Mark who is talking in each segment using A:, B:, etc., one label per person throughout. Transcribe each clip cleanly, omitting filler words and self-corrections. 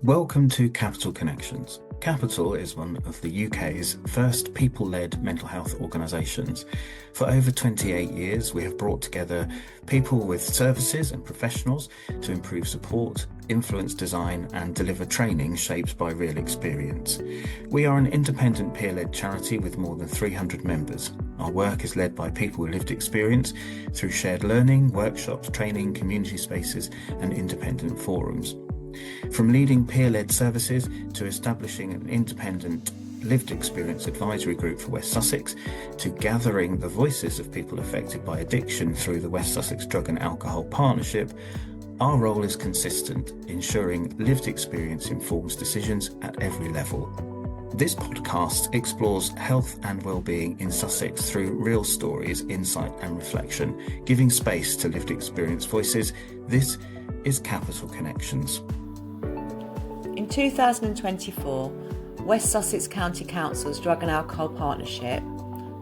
A: Welcome to Capital Connections. Capital is one of the UK's first people-led mental health organisations. For over 28 years, we have brought together people with services and professionals to improve support, influence design and deliver training shaped by real experience. We are an independent peer-led charity with more than 300 members. Our work is led by people with lived experience through shared learning, workshops, training, community spaces and independent forums. From leading peer-led services to establishing an independent lived experience advisory group for West Sussex, to gathering the voices of people affected by addiction through the West Sussex Drug and Alcohol Partnership, our role is consistent, ensuring lived experience informs decisions at every level. This podcast explores health and well-being in Sussex through real stories, insight and reflection, giving space to lived experience voices. This is Capital Connections.
B: In 2024, West Sussex County Council's Drug and Alcohol Partnership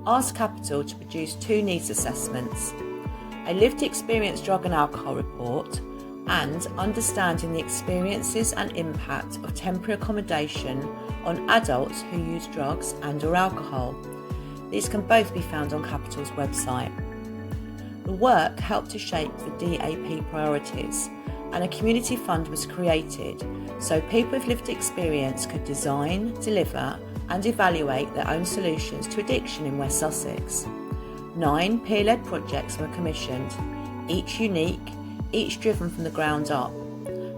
B: asked Capital to produce two needs assessments, a lived experience drug and alcohol report and understanding the experiences and impact of temporary accommodation on adults who use drugs and/or alcohol. These can both be found on Capital's website. The work helped to shape the DAP priorities, and a community fund was created so people with lived experience could design, deliver and evaluate their own solutions to addiction in West Sussex. 9 peer-led projects were commissioned, each unique, each driven from the ground up.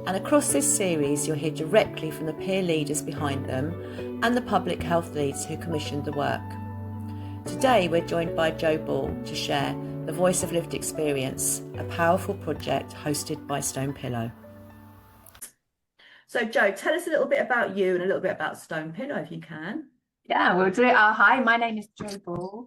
B: And across this series you'll hear directly from the peer leaders behind them and the public health leads who commissioned the work. Today we're joined by Jo Ball to share The Voice of Lived Experience, a powerful project hosted by Stonepillow. So Jo, tell us a little bit about you and a little bit about Stonepillow if you can.
C: Yeah, we'll do it. Hi, my name is Jo Ball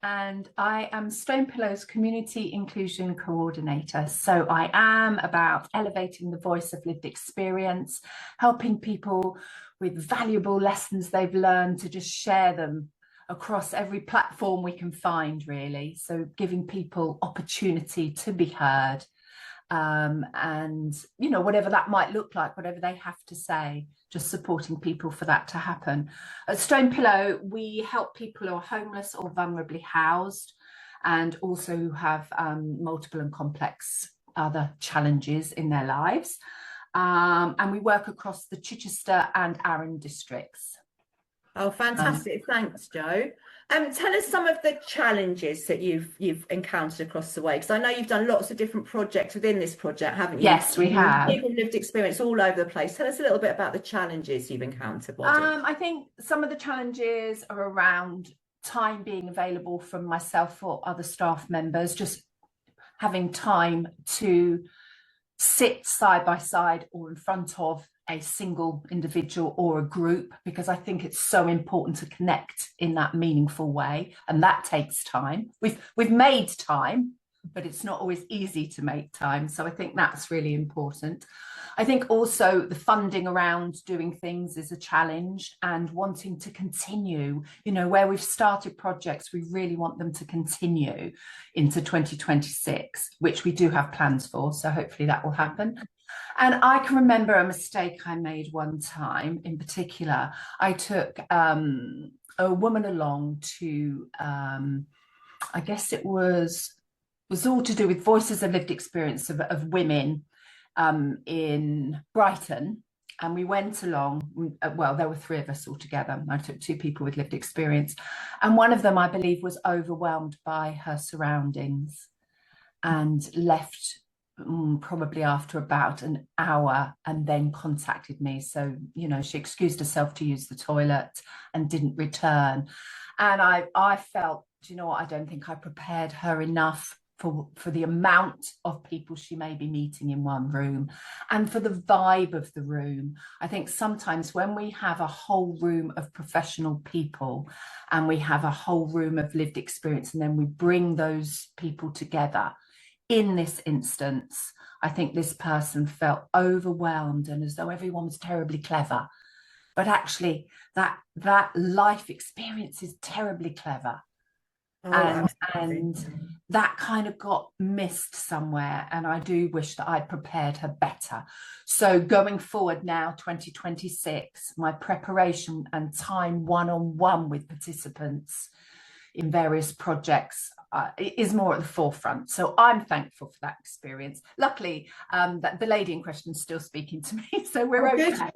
C: and I am Stonepillow's Community Inclusion Coordinator. So I am about elevating the voice of lived experience, helping people with valuable lessons they've learned to just share them across every platform we can find, really. So giving people opportunity to be heard, and you know, whatever that might look like, whatever they have to say, just supporting people for that to happen. At Stonepillow, we help people who are homeless or vulnerably housed and also who have multiple and complex other challenges in their lives, and we work across the Chichester and Arran districts.
B: Oh, fantastic. Thanks, Jo. Tell us some of the challenges that you've encountered across the way, because I know you've done lots of different projects within this project, haven't you?
C: Yes, we have.
B: People with lived experience all over the place. Tell us a little bit about the challenges you've encountered.
C: I think some of the challenges are around time being available from myself or other staff members, just having time to sit side by side or in front of a single individual or a group, because I think it's so important to connect in that meaningful way, and that takes time. We've made time, but it's not always easy to make time, so I think that's really important. I think also the funding around doing things is a challenge, and wanting to continue, you know, where we've started projects, we really want them to continue into 2026, which we do have plans for, so hopefully that will happen. And I can remember a mistake I made one time in particular. I took a woman along to, I guess it was all to do with voices of lived experience of women in Brighton. And we went along, well, there were 3 of us all together. I took 2 people with lived experience. And one of them, I believe, was overwhelmed by her surroundings and left probably after about an hour, and then contacted me. So, you know, she excused herself to use the toilet and didn't return. And I felt, you know what, I don't think I prepared her enough for the amount of people she may be meeting in one room and for the vibe of the room. I think sometimes when we have a whole room of professional people and we have a whole room of lived experience, and then we bring those people together, in this instance, I think this person felt overwhelmed and as though everyone was terribly clever. But actually, that life experience is terribly clever.
A: Oh,
C: and
A: absolutely.
C: that kind of got missed somewhere, and I do wish that I'd prepared her better. So going forward now, 2026, my preparation and time one-on-one with participants in various projects is more at the forefront. So I'm thankful for that experience. Luckily, that the lady in question is still speaking to me, so we're
A: Oh,
C: okay.
A: good.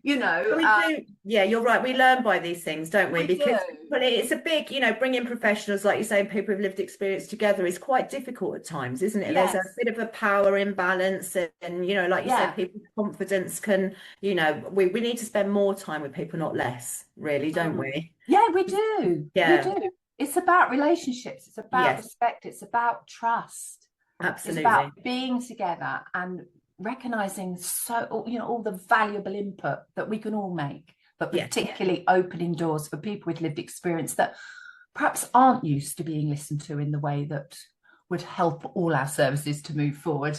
C: You know,
D: We do. Yeah, you're right. We learn by these things, don't we?
C: we
D: Because
C: do.
D: but it's a big, bringing professionals, like you say, people with lived experience together is quite difficult at times, isn't it? There's a
C: Yes.
D: bit of a power imbalance, and like you
C: Yeah.
D: said, people's confidence can, we need to spend more time with people, not less, really, don't we?
C: Yeah, we do. We
D: Yeah.
C: do. It's about relationships. It's about
D: Yes,
C: respect. It's about trust. It's about
D: absolutely.
C: being together and recognizing all the valuable input that we can all make, but
D: Yeah.
C: particularly opening doors for people with lived experience that perhaps aren't used to being listened to in the way that would help all our services to move forward.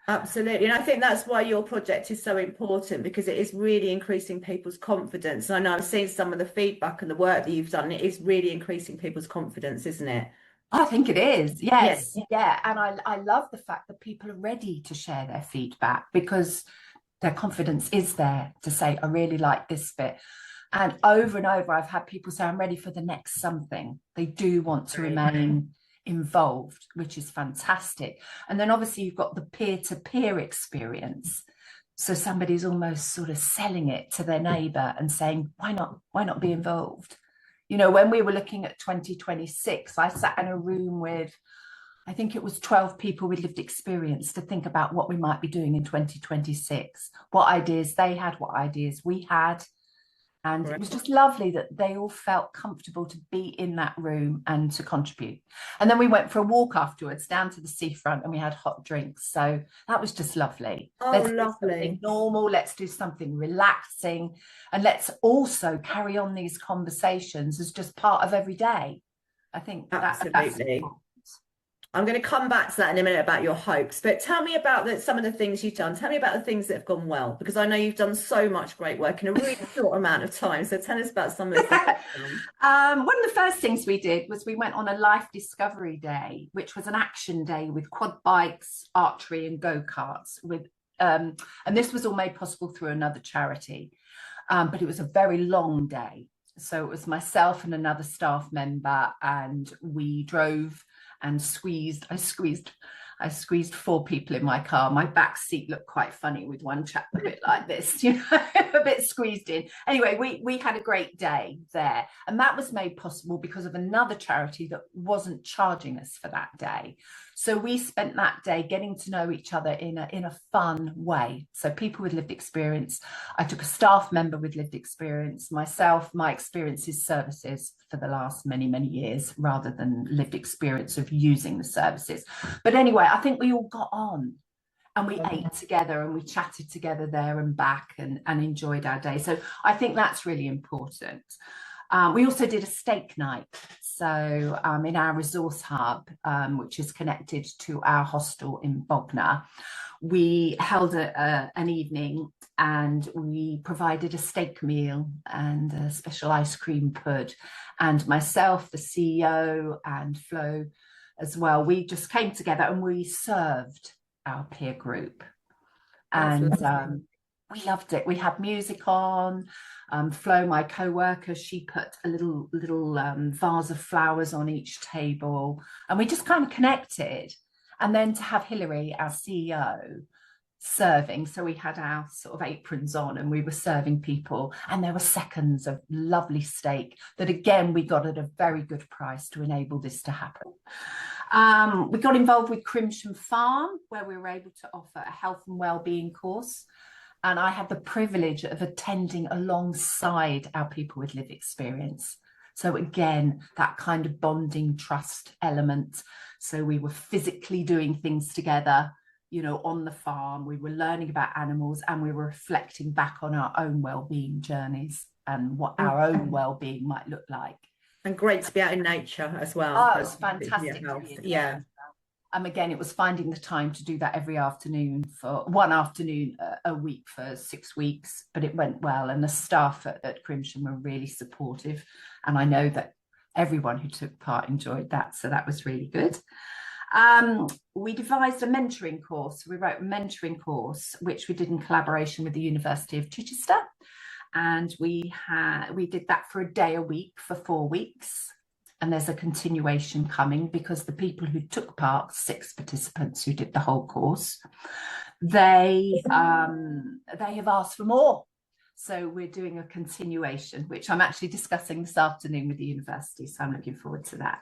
D: Absolutely. And I think that's why your project is so important, because it is really increasing people's confidence. And I know I've seen some of the feedback and the work that you've done. It is really increasing people's confidence, isn't it?
C: I think it is.
D: Yes.
C: Yes. Yeah. And I love the fact that people are ready to share their feedback because their confidence is there to say, I really like this bit. And over, I've had people say, I'm ready for the next something. They do want to remain involved, which is fantastic. And then obviously you've got the peer-to-peer experience. So somebody's almost sort of selling it to their neighbour and saying, why not be involved? When we were looking at 2026, I sat in a room with, I think it was 12 people with lived experience to think about what we might be doing in 2026, what ideas they had, what ideas we had. And it was just lovely that they all felt comfortable to be in that room and to contribute. And then we went for a walk afterwards down to the seafront and we had hot drinks. So that was just lovely.
D: Oh,
C: Let's do
D: lovely.
C: something normal. Let's do something relaxing. And let's also carry on these conversations as just part of every day. I think
D: Absolutely. I'm going to come back to that in a minute about your hopes, but tell me about some of the things you've done. Tell me about the things that have gone well, because I know you've done so much great work in a really short amount of time. So tell us about some of the things you've done.
C: One of the first things we did was we went on a life discovery day, which was an action day with quad bikes, archery and go-karts and this was all made possible through another charity. But it was a very long day. So it was myself and another staff member, and we drove and I squeezed 4 people in my car. My back seat looked quite funny with one chap a bit like this, a bit squeezed in. Anyway, we had a great day there. And that was made possible because of another charity that wasn't charging us for that day. So we spent that day getting to know each other in a fun way. So people with lived experience, I took a staff member with lived experience, myself, my experiences services for the last many, many years, rather than lived experience of using the services. But anyway, I think we all got on and we ate together and we chatted together there and back and enjoyed our day. So I think that's really important. We also did a steak night. So in our resource hub, which is connected to our hostel in Bognor, we held an evening and we provided a steak meal and a special ice cream pud. And myself, the CEO, and Flo as well, we just came together and we served our peer group. And we loved it. We had music on. Flo, my co-worker, she put a little vase of flowers on each table, and we just kind of connected. And then to have Hilary, our CEO, serving, so we had our sort of aprons on and we were serving people, and there were seconds of lovely steak that again we got at a very good price to enable this to happen. We got involved with Crimson Farm, where we were able to offer a health and wellbeing course. And I had the privilege of attending alongside our people with lived experience. So again, that kind of bonding trust element. So we were physically doing things together, on the farm. We were learning about animals and we were reflecting back on our own wellbeing journeys and what our own wellbeing might look like.
D: And great to be out in nature as well.
C: Oh, it was fantastic.
D: Yeah.
C: Again, it was finding the time to do that every afternoon for one afternoon a week for 6 weeks, but it went well. And the staff at Crimson were really supportive. And I know that everyone who took part enjoyed that, so that was really good. We devised a mentoring course. We wrote a mentoring course, which we did in collaboration with the University of Chichester, and we did that for a day a week for 4 weeks. And there's a continuation coming, because the people who took part, 6 participants who did the whole course, they have asked for more. So we're doing a continuation, which I'm actually discussing this afternoon with the university. So I'm looking forward to that.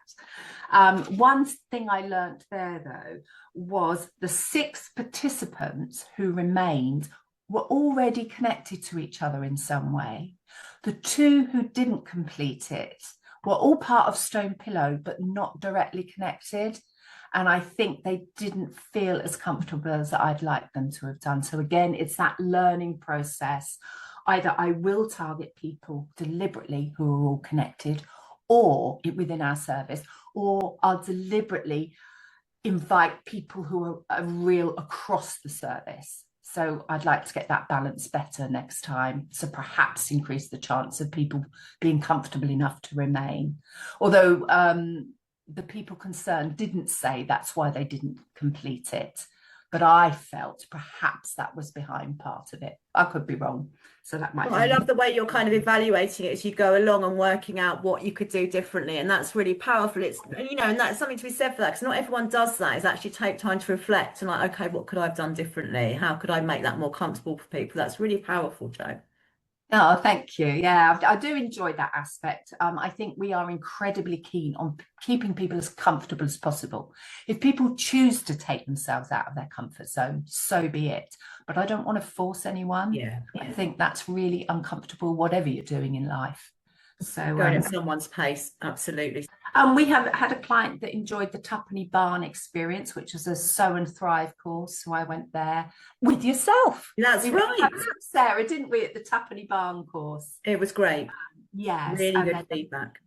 C: One thing I learned there, though, was the 6 participants who remained were already connected to each other in some way. The 2 who didn't complete it were all part of Stonepillow, but not directly connected. And I think they didn't feel as comfortable as I'd like them to have done. So again, it's that learning process. Either I will target people deliberately who are all connected, or within our service, or I'll deliberately invite people who are real across the service. So I'd like to get that balance better next time. So perhaps increase the chance of people being comfortable enough to remain. Although the people concerned didn't say that's why they didn't complete it. But I felt perhaps that was behind part of it. I could be wrong. So that might be.
D: I love the way you're kind of evaluating it as you go along and working out what you could do differently. And that's really powerful. It's, you know, and that's something to be said for that, because not everyone does that, is actually take time to reflect and like, okay, what could I have done differently? How could I make that more comfortable for people? That's really powerful, Jo.
C: Oh, thank you. Yeah, I do enjoy that aspect. I think we are incredibly keen on keeping people as comfortable as possible. If people choose to take themselves out of their comfort zone, so be it. But I don't want to force anyone.
D: Yeah.
C: I think that's really uncomfortable, whatever you're doing in life. So
D: going at someone's pace, absolutely.
C: We have had a client that enjoyed the Tuppenny Barn experience, which was a Sow and Thrive course. So I went there with yourself.
D: That's right,
C: Sarah, didn't we, at the Tuppenny Barn course?
D: It was great.
C: Yes,
D: really good feedback.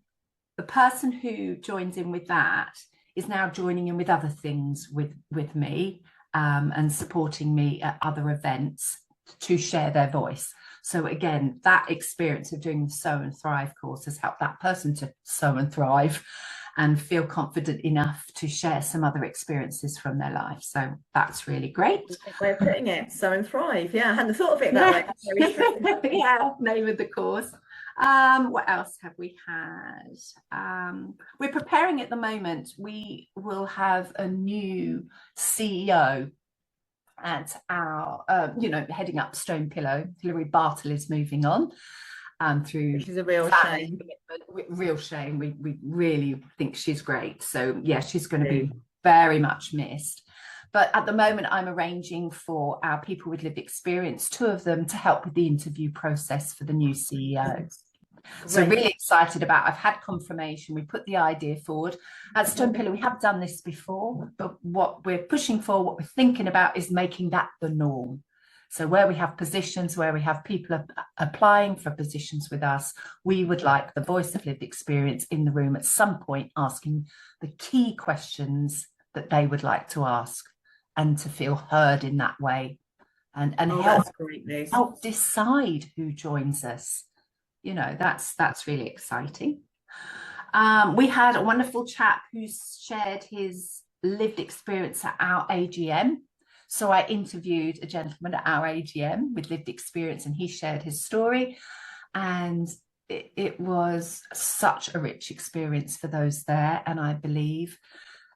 C: The person who joins in with that is now joining in with other things with me and supporting me at other events to share their voice. So again, that experience of doing the Sow and Thrive course has helped that person to sow and thrive and feel confident enough to share some other experiences from their life. So that's really great.
D: Way of putting it, sow and thrive. Yeah, I hadn't thought of it that way.
C: Yeah, name of the course. What else have we had? We're preparing at the moment. We will have a new CEO at our, heading up Stonepillow. Hilary Bartle is moving on through.
D: Which is a real shame.
C: Real shame. We really think she's great. So yeah, she's going to be very much missed. But at the moment, I'm arranging for our people with lived experience, 2 of them, to help with the interview process for the new CEO. So really excited about. I've had confirmation. We put the idea forward at Stonepillow. We have done this before, but what we're pushing for, what we're thinking about, is making that the norm. So where we have positions, where we have people applying for positions with us, we would like the voice of lived experience in the room at some point, asking the key questions that they would like to ask, and to feel heard in that way, and help decide who joins us. You know, that's really exciting. We had a wonderful chap who shared his lived experience at our AGM. So I interviewed a gentleman at our AGM with lived experience, and he shared his story. And it was such a rich experience for those there. And I believe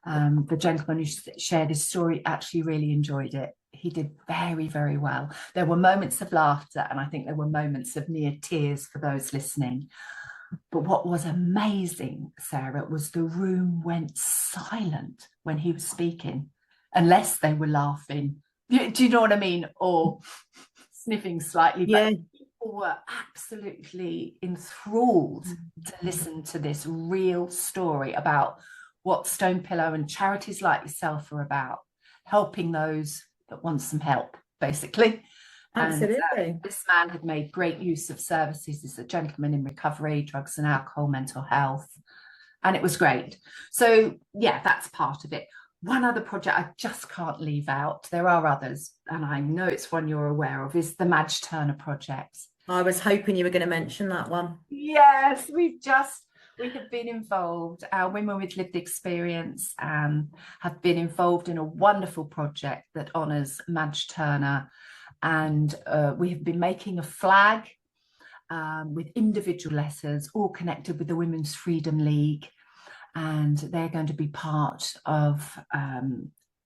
C: the gentleman who shared his story actually really enjoyed it. He did very, very well. There were moments of laughter, and I think there were moments of near tears for those listening. But what was amazing, Sarah, was the room went silent when he was speaking, unless they were laughing. Do you know what I mean? Or sniffing slightly.
D: Yeah.
C: But people were absolutely enthralled to listen to this real story about what Stonepillow and charities like yourself are about, helping those that want some help, basically.
D: Absolutely.
C: And this man had made great use of services. He's a gentleman in recovery, drugs and alcohol, mental health, and it was great. So yeah, that's part of it. One other project I just can't leave out, there are others, and I know it's one you're aware of, is the Madge Turner project.
D: I was hoping you were going to mention that one.
C: Yes, We have been involved, our Women with Lived Experience have been involved in a wonderful project that honours Madge Turner, and we have been making a flag with individual letters, all connected with the Women's Freedom League, and they're going to be part of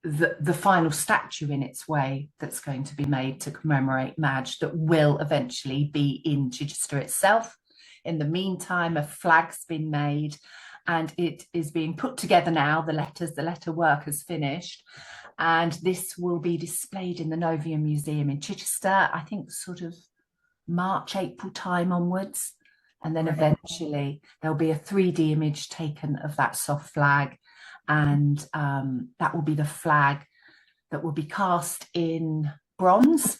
C: the final statue in its way that's going to be made to commemorate Madge, that will eventually be in Chichester itself. In the meantime, a flag's been made and it is being put together now. The letter work has finished, and this will be displayed in the Novia Museum in Chichester, I think sort of March, April time onwards. And then eventually there'll be a 3D image taken of that soft flag, and that will be the flag that will be cast in bronze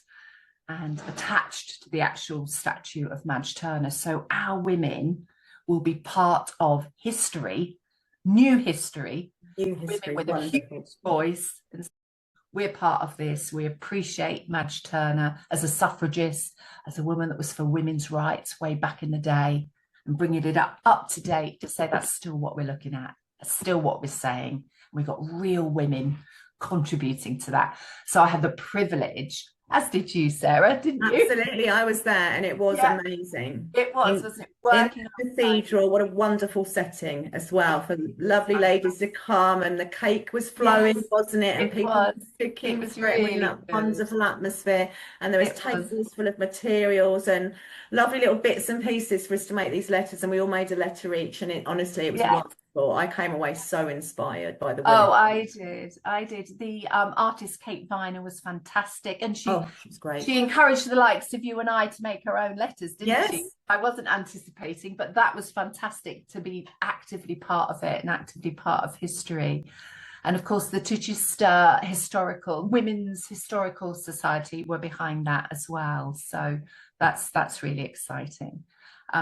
C: and attached to the actual statue of Madge Turner. So our women will be part of history, new history, women with a huge voice. And we're part of this. We appreciate Madge Turner as a suffragist, as a woman that was for women's rights way back in the day, and bringing it up to date to say that's still what we're looking at, that's still what we're saying. We've got real women contributing to that. So I had the privilege, as did you, Sarah, didn't you?
D: Absolutely, I was there, and it was amazing.
C: It was, wasn't it? Working
D: in the cathedral, what a wonderful setting as well, for lovely ladies to come, and the cake was flowing, wasn't it? And people were cooking, it was really that wonderful atmosphere, and there was tables full of materials and lovely little bits and pieces for us to make these letters, and we all made a letter each, and it honestly, it was wonderful. I came away so inspired by the women.
C: Oh, I did. The artist Kate Viner was fantastic, and she
D: was great.
C: She encouraged the likes of you and I to make her own letters, didn't she? I wasn't anticipating, but that was fantastic to be actively part of it and actively part of history. And of course, the Chichester Women's Historical Society were behind that as well. So that's really exciting.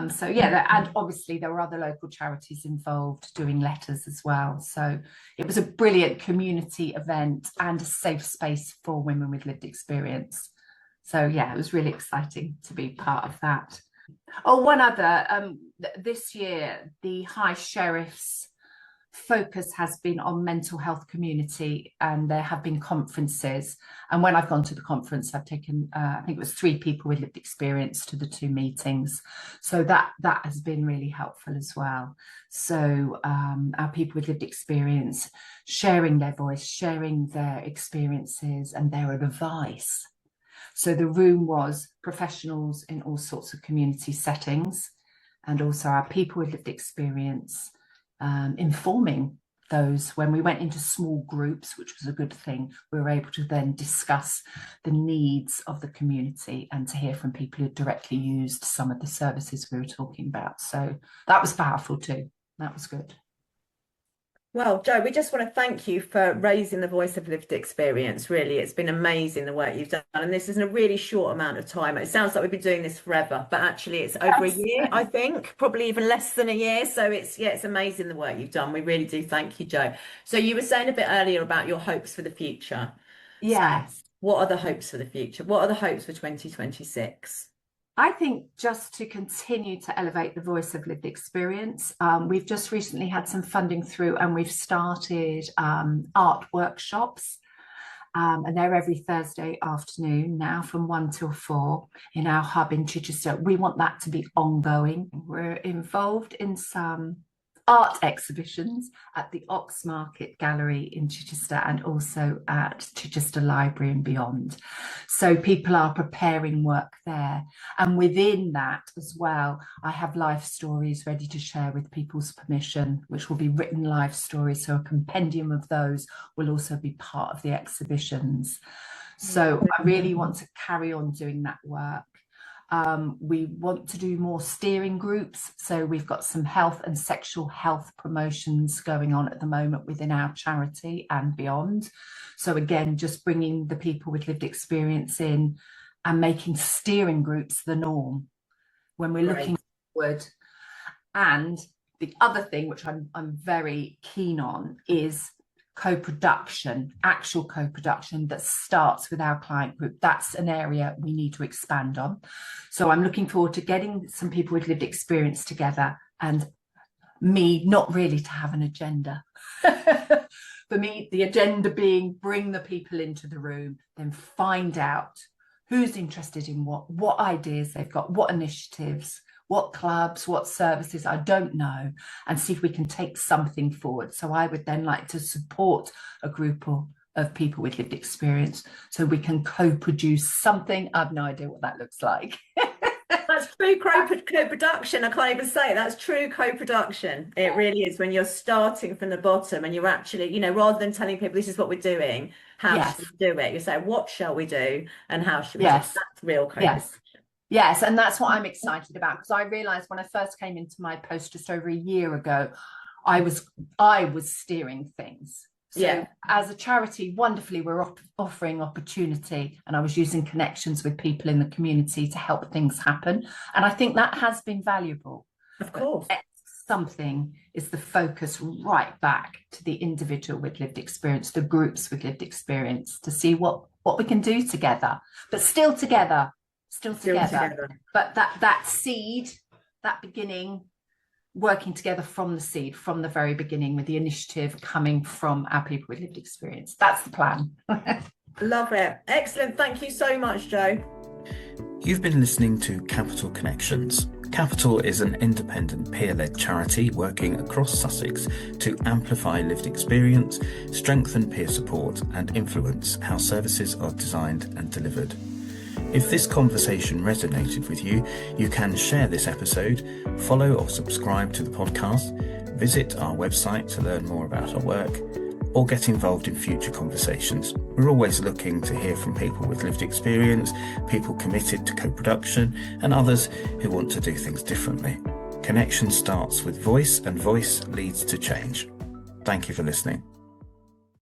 C: So yeah, and obviously there were other local charities involved doing letters as well. So it was a brilliant community event and a safe space for women with lived experience. So yeah, it was really exciting to be part of that. Oh, one other, this year, the High Sheriff's focus has been on mental health community, and there have been conferences, and when I've gone to the conference I've taken I think it was 3 people with lived experience to the 2 meetings, so that has been really helpful as well. So our people with lived experience sharing their voice, sharing their experiences and their advice. So the room was professionals in all sorts of community settings, and also our people with lived experience informing those. When we went into small groups, which was a good thing, we were able to then discuss the needs of the community and to hear from people who directly used some of the services we were talking about. So that was powerful too. That was good.
D: Well, Jo, we just want to thank you for raising the voice of lived experience. Really, it's been amazing the work you've done, and this is in a really short amount of time. It sounds like we've been doing this forever, but actually it's over a year, I think, probably even less than a year. So it's amazing the work you've done. We really do thank you, Jo. So you were saying a bit earlier about your hopes for the future.
C: Yes.
D: So what are the hopes for the future? What are the hopes for 2026?
C: I think just to continue to elevate the voice of lived experience. We've just recently had some funding through, and we've started art workshops, and they're every Thursday afternoon now from 1 till 4 in our hub in Chichester. We want that to be ongoing. We're involved in some art exhibitions at the Ox Market Gallery in Chichester, and also at Chichester Library and beyond. So people are preparing work there. And within that as well, I have life stories ready to share with people's permission, which will be written life stories. So a compendium of those will also be part of the exhibitions. So I really want to carry on doing that work. We want to do more steering groups. So we've got some health and sexual health promotions going on at the moment within our charity and beyond. So again, just bringing the people with lived experience in and making steering groups the norm when we're looking forward. And the other thing, which I'm very keen on, is co-production, actual co-production that starts with our client group. That's an area we need to expand on. So I'm looking forward to getting some people with lived experience together and me not really to have an agenda. For me, the agenda being bring the people into the room, then find out who's interested in what ideas they've got, what initiatives, what clubs, what services, I don't know, and see if we can take something forward. So I would then like to support a group of people with lived experience so we can co-produce something. I have no idea what that looks like.
D: That's true co-production. I can't even say it. That's true co-production. It really is, when you're starting from the bottom and you're actually, rather than telling people this is what we're doing, how should we do it? You say, what shall we do and how should we do it? That's real co-production.
C: Yes, and that's what I'm excited about, because I realised when I first came into my post just over a year ago, I was steering things. So as a charity, wonderfully, we're offering opportunity, and I was using connections with people in the community to help things happen. And I think that has been valuable.
D: Of course.
C: Something is the focus right back to the individual with lived experience, the groups with lived experience, to see what we can do together, but still together. But that seed, that beginning, working together from the seed, from the very beginning, with the initiative coming from our people with lived experience. That's the plan.
D: Love it. Excellent. Thank you so much, Jo.
A: You've been listening to Capital Connections. Capital is an independent peer-led charity working across Sussex to amplify lived experience, strengthen peer support, and influence how services are designed and delivered. If this conversation resonated with you, you can share this episode, follow or subscribe to the podcast, visit our website to learn more about our work, or get involved in future conversations. We're always looking to hear from people with lived experience, people committed to co-production, and others who want to do things differently. Connection starts with voice, and voice leads to change. Thank you for listening.